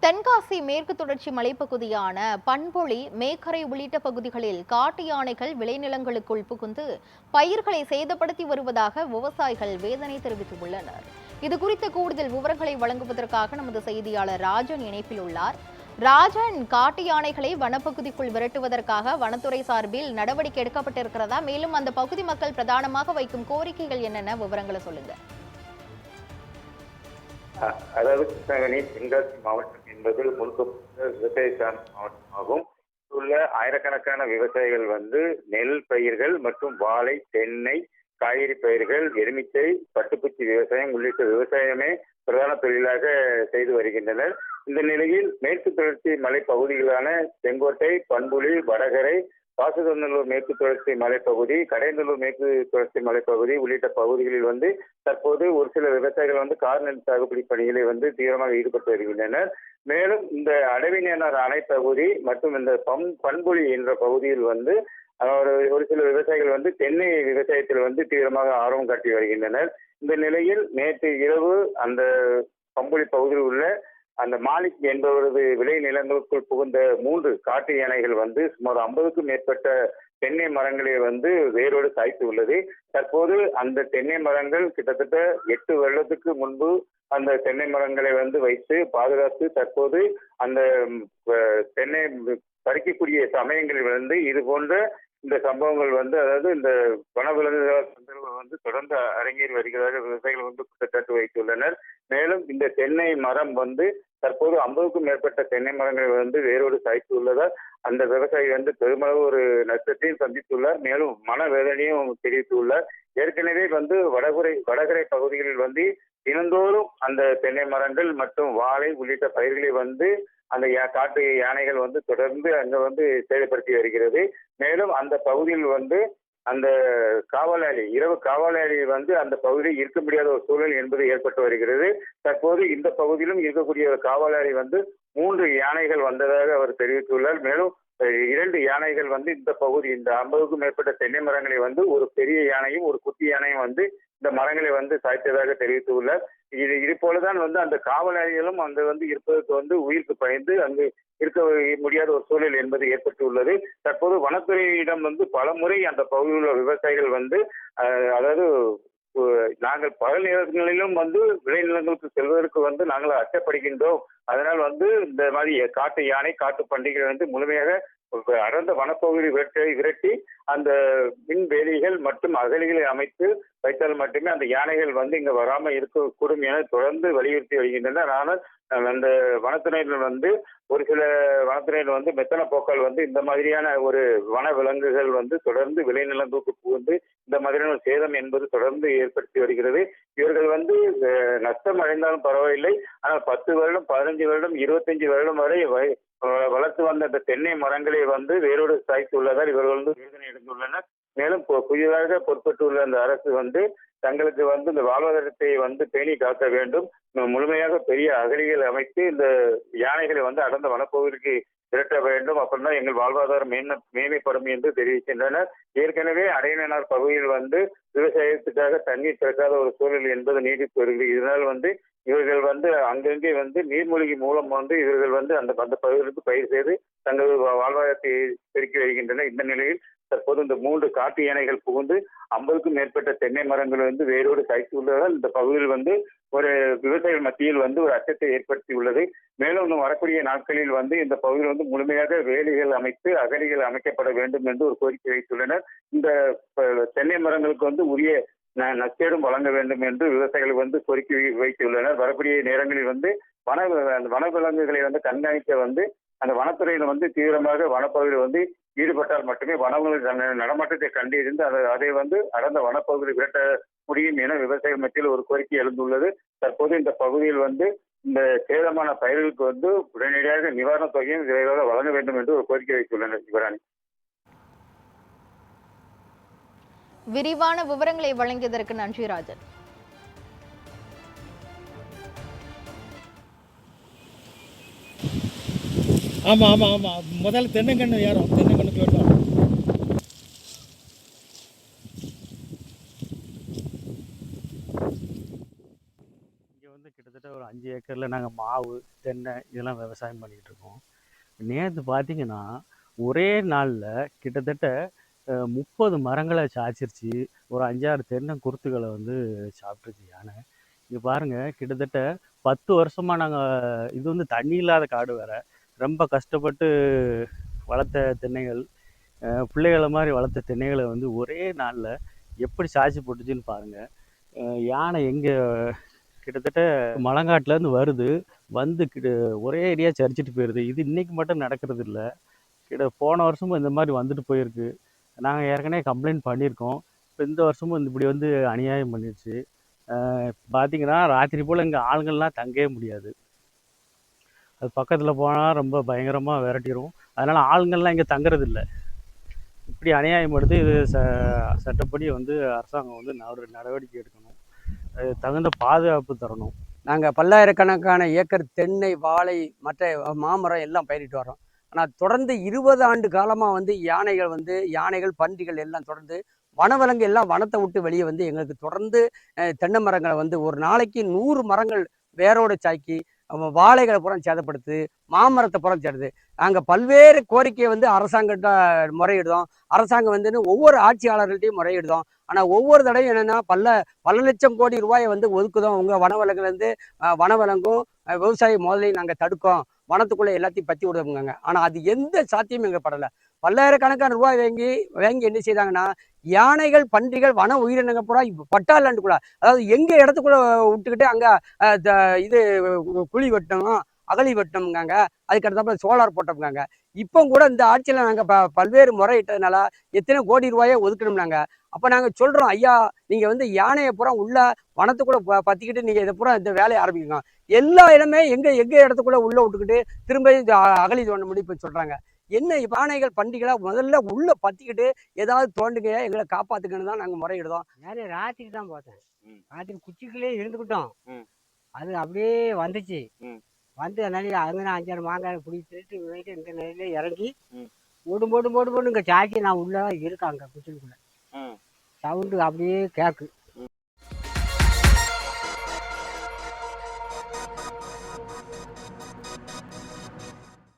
தென்காசி மேற்கு தொடர்ச்சி மலைப்பகுதியான பண்பொழி, மேக்கரை உள்ளிட்ட பகுதிகளில் காட்டு யானைகள் விளைநிலங்களுக்குள் புகுந்து பயிர்களை சேதப்படுத்தி வருவதாக விவசாயிகள் வேதனை தெரிவித்துள்ளனர். இதுகுறித்த கூடுதல் விவரங்களை வழங்குவதற்காக நமது செய்தியாளர் ராஜன் இணைப்பில் உள்ளார். ராஜன், காட்டு யானைகளை வனப்பகுதிக்குள் விரட்டுவதற்காக வனத்துறை சார்பில் நடவடிக்கை எடுக்கப்பட்டிருக்கிறதா? மேலும் அந்த பகுதி மக்கள் பிரதானமாக வைக்கும் கோரிக்கைகள் என்னென்ன விவரங்களை சொல்லுங்க. அதாவது கிருஷ்ணகிரி தென்காசி மாவட்டம் என்பது முழுக்க விவசாய சார்ந்த மாவட்டமாகும். உள்ள ஆயிரக்கணக்கான விவசாயிகள் நெல் பயிர்கள் மற்றும் வாழை, தென்னை, காய்கறி பயிர்கள், எலுமிச்சை, பட்டுப்பூச்சி விவசாயம் உள்ளிட்ட விவசாயமே பிரதான தொழிலாக செய்து வருகின்றனர். இந்த நிலையில் மேற்கு தொடர்ச்சி மலை பகுதிகளான செங்கோட்டை, பண்புலி, வடகரை, பாசுதநல்லூர் மேற்கு தொடர்ச்சி மலைப்பகுதி, கடையநல்லூர் மேற்கு தொடர்ச்சி மலைப்பகுதி உள்ளிட்ட பகுதிகளில் தற்போது ஒரு சில விவசாயிகள் கார் நெல் சாகுபடி பணிகளை தீவிரமாக ஈடுபட்டு வருகின்றனர். மேலும் இந்த அடவிநேனார் அணைப்பகுதி மற்றும் இந்த பண்புலி என்ற பகுதியில் ஒரு சில விவசாயிகள் தென்னை விவசாயத்தில் தீவிரமாக ஆர்வம் காட்டி வருகின்றனர். இந்த நிலையில் நேற்று இரவு அந்த பம்புலி பகுதியில் உள்ள அந்த மாலிக் என்பவரது விளை நிலங்களுக்குள் புகுந்த 3 காட்டு யானைகள் சுமார் 50க்கும் மேற்பட்ட தென்னை மரங்களை வேரோடு சாய்த்து உள்ளது. தற்போது அந்த தென்னை மரங்கள் கிட்டத்தட்ட 8 வருடத்துக்கு முன்பு அந்த தென்னை மரங்களை வைத்து பாதுகாத்து தற்போது அந்த தென்னை பறிக்கக்கூடிய சமயங்களில் இது போன்ற இந்த சம்பவங்கள் அதாவது இந்த வனவிலங்குகள் தொடர்ந்து அரங்கேறி வருகிறதாக விவசாயிகள் குற்றச்சாட்டு வைத்துள்ளனர். மேலும் இந்த தென்னை மரம் தற்போது 50க்கும் மேற்பட்ட தென்னை மரங்களை வேரோடு சாய்த்து உள்ளதால் அந்த விவசாயி பெருமளவு ஒரு நஷ்டத்தையும் சந்தித்துள்ளார். மேலும் மனவேதனையும் தெரிவித்துள்ளார். ஏற்கனவே வடகரை பகுதிகளில் தினந்தோறும் அந்த தென்னை மரங்கள் மற்றும் வாழை உள்ளிட்ட பயிர்களை அந்த காட்டு யானைகள் தொடர்ந்து அங்க சேதப்படுத்தி வருகிறது. மேலும் அந்த பகுதியில் அந்த காவலாளி இரவு காவலாளி அந்த பகுதியில் இருக்க முடியாத ஒரு சூழல் என்பது ஏற்பட்டு வருகிறது. தற்போது இந்த பகுதியிலும் இருக்கக்கூடிய ஒரு காவலாளி 3 யானைகள் வந்ததாக அவர் தெரிவித்துள்ளார். மேலும் 2 யானைகள் இந்த பகுதி இந்த 50க்கும் மேற்பட்ட தென்னை மரங்களை ஒரு பெரிய யானையும் ஒரு குட்டி யானையும் இந்த மரங்களை சாய்த்ததாக தெரிவித்துள்ளார். இது போலதான் அந்த காவலாளிகளும் அங்கு இருப்பதற்கு உயிருக்கு பயந்து அங்கு இருக்க முடியாத ஒரு சூழல் என்பது ஏற்பட்டுள்ளது. தற்போது வனத்துறையிடம் பல முறை அந்த பகுதியில் உள்ள விவசாயிகள் அதாவது நாங்கள் பகல் நேரங்களிலும் விளைநிலங்களுக்கு செல்வதற்கு நாங்கள் அச்சப்படுகின்றோம். அதனால் இந்த மாதிரி காட்டு யானை, காட்டு பண்டிகை முழுமையாக அடர்ந்த வனப்பகுதி விரட்டி அந்த மின் வேலிகள் மற்றும் அகழிகளை அமைத்து வைத்தால் மட்டுமே அந்த யானைகள் இங்க வராம இருக்கக்கூடும் என தொடர்ந்து வலியுறுத்தி வருகின்றனர். ஆனால் அந்த வனத்துறையினர் ஒரு சில வனத்துறையினர் மெத்தன போக்கால் இந்த மாதிரியான ஒரு வன விலங்குகள் தொடர்ந்து விளைநிலங்களுக்கு புகுந்து இந்த மாதிரியான சேதம் என்பது தொடர்ந்து ஏற்படுத்தி வருகிறது. இவர்கள் நஷ்டம் அடைந்தாலும் பரவாயில்லை, ஆனால் 10 வருடம், 15 வருடம், 25 வருடம் வரை வளர்த்து வந்த அந்த தென்னை மரங்களை வேரோடு சாய்த்து உள்ளதால் இவர்கள் வேதனை அடைந்துள்ளனர். மேலும் புதிதாக பொறுப்பேற்றுள்ள அந்த அரசு தங்களுக்கு இந்த வாழ்வாதாரத்தை பேணி காக்க வேண்டும், முழுமையாக பெரிய அகழிகள் அமைத்து இந்த யானைகளை அடர்ந்த வனப்பகுதிக்கு திரட்ட வேண்டும். அப்படின்னா எங்கள் வாழ்வாதாரம் மேம்படும் என்று தெரிவிக்கின்றனர். ஏற்கனவே அடையனார் பகுதியில் விவசாயத்துக்காக தண்ணீர் திறக்காத ஒரு சூழல் என்பது நீடித்து வருகிறது. இதனால் இவர்கள் அங்கங்கே நீர்மூழ்கி மூலம் இவர்கள் அந்த பகுதிகளுக்கு பயிர் செய்து தங்கள் வாழ்வாதாரத்தை பெருக்கி வருகின்றனர். இந்த நிலையில் தற்போது இந்த 3 காட்டு யானைகள் புகுந்து 50க்கும் மேற்பட்ட தென்னை மரங்கள் வேரோடு சாய்த்து உள்ளதால் இந்த பகுதியில் ஒரு விவசாயிகள் மத்தியில் ஒரு அச்சத்தை ஏற்படுத்தி உள்ளது. மேலும் வரக்கூடிய நாட்களில் இந்த பகுதியில் முழுமையாக வேலிகள் அமைத்து அகழிகள் அமைக்கப்பட வேண்டும் என்று ஒரு கோரிக்கை வைத்துள்ளனர். இந்த தென்னை மரங்களுக்கு உரிய நஷ்டேடும் வழங்க வேண்டும் என்று விவசாயிகள் கோரிக்கை வைத்துள்ளனர். வரக்கூடிய நேரங்களில் வனவிலங்குகளை கண்காணிக்க அந்த வனத்துறையினர் தீவிரமாக வனப்பகுதியில் ஈடுபட்டால் மட்டுமே வனவிலங்கு நடமாட்டத்தை கண்டிருந்து அதை அடர்ந்த வனப்பகுதியில் விரட்ட முடியும் என விவசாயிகள் மத்தியில் ஒரு கோரிக்கை எழுந்துள்ளது. தற்போது இந்த பகுதியில் இந்த சேதமான பயிர்களுக்கு உடனடியாக நிவாரணத் தொகையும் விரைவாக வழங்க வேண்டும் என்று ஒரு கோரிக்கை வைத்துள்ளனர். சிவராணி, விரிவான விவரங்களை வழங்கியதற்கு நன்றி ராஜன். ஆமாம் ஆமாம் ஆமாம் முதல்ல தென்னங்கன்று ஏறும், தென்னங்கண்ணுக்கு வேணும். இங்கே கிட்டத்தட்ட ஒரு 5 ஏக்கரில் ஏக்கரில் நாங்கள் மாவு தென்னை இதெல்லாம் விவசாயம் பண்ணிக்கிட்டு இருக்கோம். நேற்று பார்த்தீங்கன்னா ஒரே நாளில் கிட்டத்தட்ட 30 மரங்களை சாய்ச்சிருச்சு. ஒரு 5-6 தென்னங்குருத்துகளை வந்து சாப்பிட்ருச்சு யானை. இங்கே பாருங்கள், கிட்டத்தட்ட 10 வருஷமாக நாங்கள் இது வந்து தண்ணி இல்லாத காடு வேற, ரொம்ப கஷ்டப்பட்டு வளர்த்த தென்னைகள், பிள்ளைகளை மாதிரி வளர்த்த தென்னைகளை வந்து ஒரே நாளில் எப்படி சாய்ச்சி போட்டுச்சுன்னு பாருங்கள். யானை எங்கே கிட்டத்தட்ட மலங்காட்டிலேருந்து வருது, வந்து ஒரே ஏரியா சரிச்சிட்டு போயிடுது. இது இன்னைக்கு மட்டும் நடக்கிறது இல்லை, போன வருஷமும் இந்த மாதிரி வந்துட்டு போயிருக்கு. நாங்கள் ஏற்கனவே கம்ப்ளைண்ட் பண்ணியிருக்கோம். இப்போ இந்த வருஷமும் இப்படி வந்து அநியாயம் பண்ணிடுச்சு. பார்த்தீங்கன்னா ராத்திரி போல் இங்கே ஆளுங்கள்லாம் தங்கவே முடியாது. அது பக்கத்தில் போனால் ரொம்ப பயங்கரமாக விரட்டிடும். அதனால் ஆளுங்கள்லாம் இங்கே தங்குறது இல்லை. இப்படி அநியாயம் எடுத்து இது சட்டப்படி வந்து அரசாங்கம் வந்து நடவடிக்கை எடுக்கணும். தகுந்த பாதுகாப்பு தரணும். நாங்கள் பல்லாயிரக்கணக்கான ஏக்கர் தென்னை, வாழை, மற்ற மாமரம் எல்லாம் பயிரிட்டு வரோம். ஆனால் தொடர்ந்து 20 ஆண்டு காலமாக வந்து யானைகள், பன்றிகள் எல்லாம் தொடர்ந்து வனவிலங்கு எல்லாம் வனத்தை விட்டு வெளியே வந்து எங்களுக்கு தொடர்ந்து தென்னை மரங்களை வந்து ஒரு நாளைக்கு 100 மரங்கள் வேரோடு சாக்கி வாழைகளை புறம் சேதப்படுத்து, மாமரத்தை புறம் சேருது. நாங்கள் பல்வேறு கோரிக்கையை வந்து அரசாங்கத்தை முறையிடுதோம். அரசாங்கம் வந்து ஒவ்வொரு ஆட்சியாளர்கள்ட்டையும் முறையிடுதோம். ஆனால் ஒவ்வொரு தடையும் என்னென்னா பல லட்சம் கோடி ரூபாயை வந்து ஒதுக்குதோம். உங்கள் வனவிலங்குலேருந்து வனவிலங்கும் விவசாய முதலையும் நாங்கள் தடுக்கோம், வனத்துக்குள்ளே எல்லாத்தையும் பற்றி விடுவோங்க. ஆனால் அது எந்த சாத்தியமும் எங்கள் படலை. பல்லாயிரக்கணக்கான ரூபாய் வாங்கி என்ன செய்தாங்கன்னா, யானைகள், பன்றிகள், வன உயிரினங்கள் பூரா பட்டாளாண்டுக்குள்ள, அதாவது எங்கள் இடத்துக்குள்ள விட்டுக்கிட்டு அங்கே இது குழி வெட்டணும், அகழி வெட்டணுங்காங்க. அதுக்கடுத்தாப்புல சோலார் போட்டோம்காங்க. இப்போ கூட இந்த ஆட்சியில் நாங்கள் பல்வேறு முறையிட்டதுனால எத்தனை கோடி ரூபாயை ஒதுக்கணும்னாங்க. அப்போ நாங்கள் சொல்கிறோம், ஐயா நீங்கள் வந்து யானையை பூரா உள்ள வனத்துக்குள்ளே பற்றிக்கிட்டு நீங்கள் இதை பூரா இந்த வேலையை ஆரம்பிக்கணும். எல்லா இடமே எங்கள் இடத்துக்குள்ளே உள்ளே விட்டுக்கிட்டு திரும்ப அகழி தோண்ட முடிவு சொல்கிறாங்க. என்ன யானைகள், பண்டிகைகளை முதல்ல உள்ளே பற்றிக்கிட்டு ஏதாவது தோண்டுங்க, எங்களை காப்பாற்றுக்கன்னு தான் நாங்கள் முறையிடுதோம். யாரே ராத்திரி தான் பார்த்தேன். ராத்திரி குச்சிக்குள்ளே இருந்துக்கிட்டோம். அது அப்படியே வந்துச்சு. வந்து அதனால அங்கே 5-6 மாங்காய் பிடிச்சிட்டு போயிட்டு இந்த நிலையில இறங்கி ஓடும் இங்கே சாக்கி நான் உள்ள இருக்காங்க குச்சிக்குள்ளே. சவுண்டு அப்படியே கேட்கு.